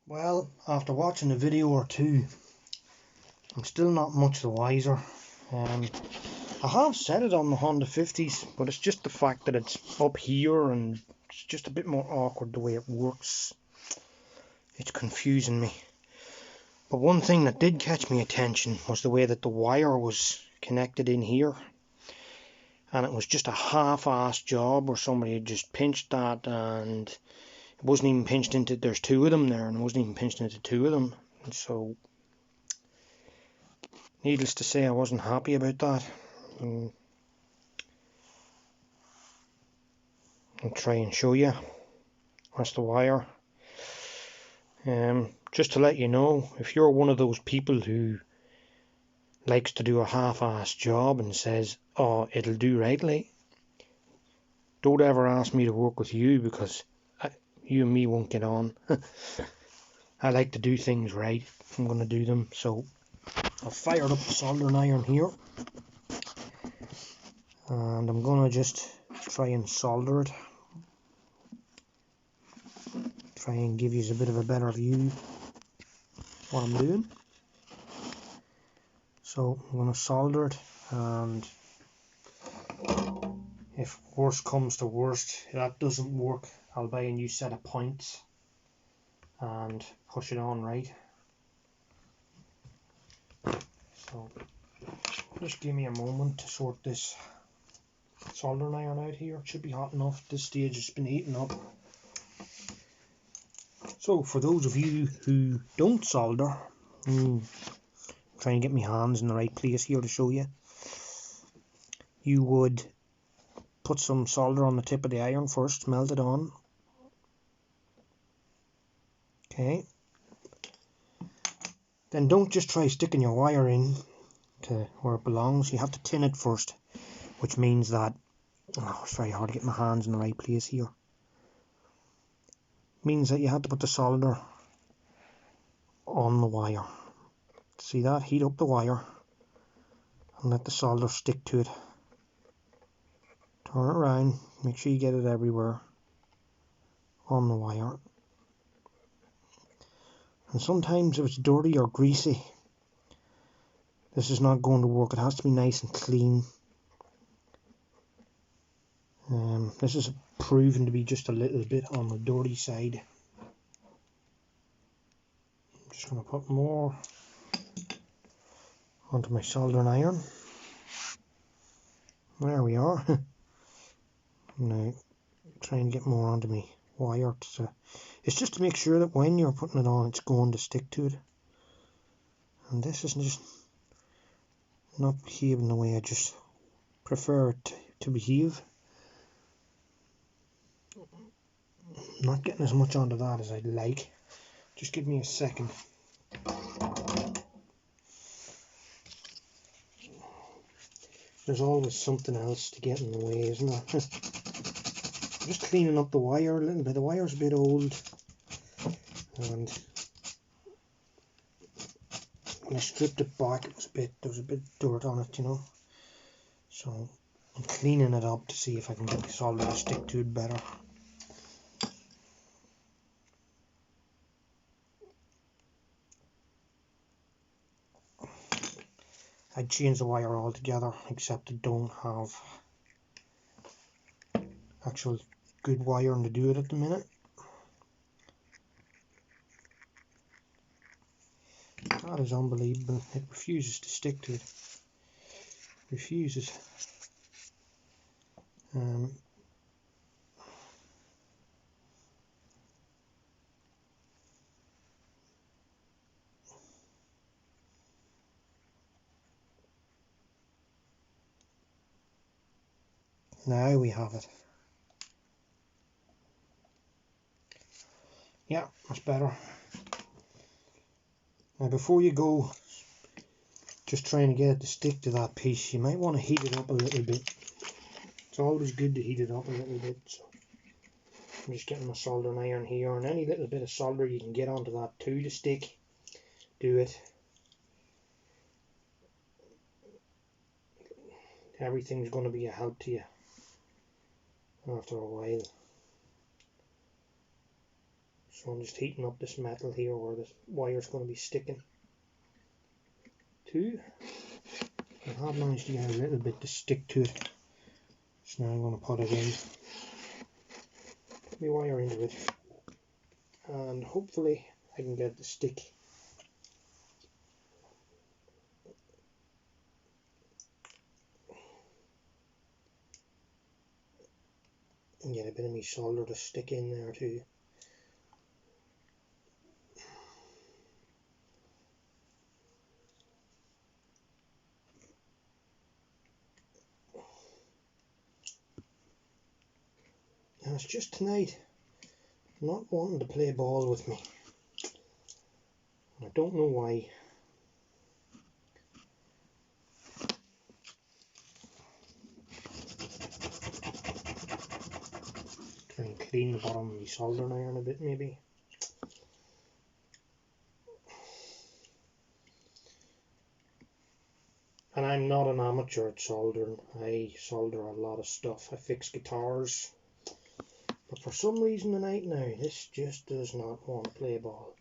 Well, after watching a video or two, I'm still not much the wiser. I have said it on the Honda 50s, but it's just the fact that it's up here and it's just a bit more awkward the way it works. It's confusing me. But one thing that did catch my attention was the way that the wire was connected in here. And it was just a half-assed job where somebody had just pinched that, and it wasn't even pinched into, there's two of them there, and it wasn't even pinched into two of them. And so, needless to say, I wasn't happy about that. I'll try and show you. That's the wire. Just to let you know, if you're one of those people who likes to do a half-assed job and says, oh, it'll do rightly, don't ever ask me to work with you, because you and me won't get on. I like to do things right if I'm going to do them. So I've fired up the soldering iron here, and I'm going to just try and solder it. Try and give you a bit of a better view what I'm doing. So I'm going to solder it, and if worst comes to worst, if that doesn't work, I'll buy a new set of points and push it on right. So just give me a moment to sort this soldering iron out here. It should be hot enough at this stage. It's been heating up. So for those of you who don't solder, try and get my hands in the right place here to show you. You would put some solder on the tip of the iron first, melt it on. Okay. Then don't just try sticking your wire in to where it belongs. You have to tin it first, which means that, it's very hard to get my hands in the right place here. Means that you have to put the solder on the wire. See that? Heat up the wire and let the solder stick to it. Turn it around, make sure you get it everywhere on the wire. And sometimes if it's dirty or greasy, this is not going to work. It has to be nice and clean. This is proven to be just a little bit on the dirty side. I'm just going to put more onto my soldering iron. There we are. Now try and get more onto my wire. It's just to make sure that when you're putting it on, it's going to stick to it. And this is just not behaving the way I just prefer it to behave. I'm not getting as much onto that as I'd like. Just give me a second. There's always something else to get in the way, isn't there? I'm just cleaning up the wire a little bit. The wire's a bit old, and when I stripped it back, there was a bit dirt on it, you know. So I'm cleaning it up to see if I can get the solder to stick to it better. I'd change the wire altogether, except I don't have actual good wiring to do it at the minute. That is unbelievable. It refuses to stick to it. Refuses. Now we have it. Yeah, that's better. Now before you go just trying to get it to stick to that piece, you might want to heat it up a little bit. It's always good to heat it up a little bit. So I'm just getting my soldering iron here, and any little bit of solder you can get onto that too to stick, do it. Everything's going to be a help to you after a while. So I'm just heating up this metal here where the wire's going to be sticking to. I have managed to get a little bit to stick to it. So now I'm going to put it in, put my wire into it, and hopefully I can get it to stick. And get a bit of my solder to stick in there too. And it's just tonight not wanting to play ball with me. I don't know why. Try and clean the bottom of my soldering iron a bit maybe. And I'm not an amateur at soldering. I solder a lot of stuff. I fix guitars. But for some reason tonight now, this just does not want to play ball.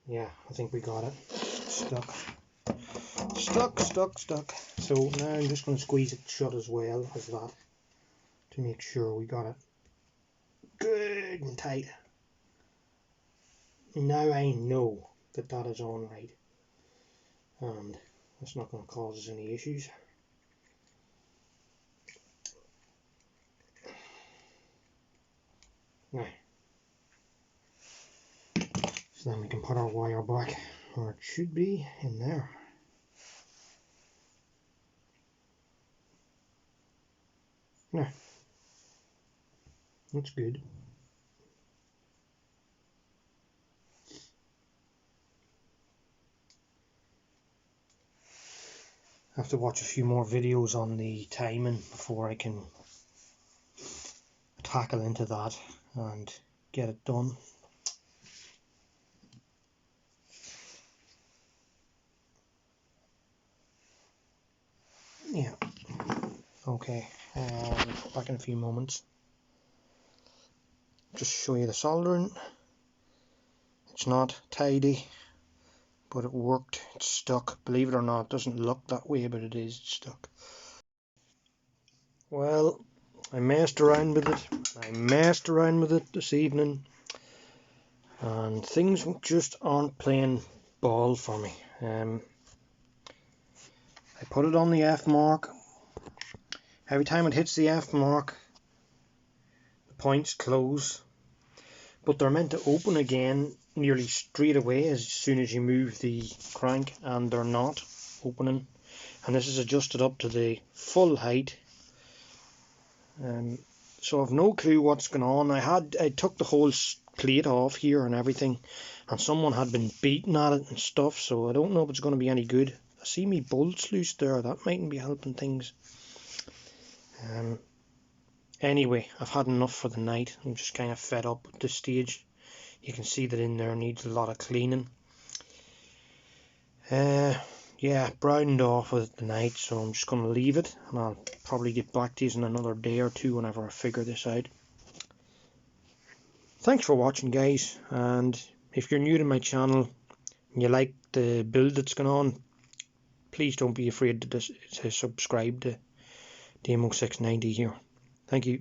Yeah, I think we got it. Stuck. So now I'm just going to squeeze it shut as well as that to make sure we got it good and tight. Now I know that that is on right, and that's not going to cause us any issues. Now, so then we can put our wire back where it should be, in there. Now, that's good. I have to watch a few more videos on the timing before I can tackle into that and get it done. Yeah, okay, back in a few moments. Just show you the soldering. It's not tidy, but it worked. It's stuck. Believe it or not, it doesn't look that way, but it is. It's stuck. Well, I messed around with it this evening, and things just aren't playing ball for me. I put it on the F mark. Every time it hits the F mark, the points close, but they're meant to open again nearly straight away as soon as you move the crank, and they're not opening. And this is adjusted up to the full height. So I've no clue what's going on. I took the whole plate off here and everything, and someone had been beating at it and stuff, so I don't know if it's going to be any good. I see me bolts loose there, that mightn't be helping things. Anyway, I've had enough for the night. I'm just kind of fed up at this stage. You can see that in there needs a lot of cleaning. Yeah, browned off with it tonight, so I'm just going to leave it, and I'll probably get back to you in another day or two whenever I figure this out. Thanks for watching, guys, and if you're new to my channel and you like the build that's going on, please don't be afraid to subscribe to Demo 690 here. Thank you.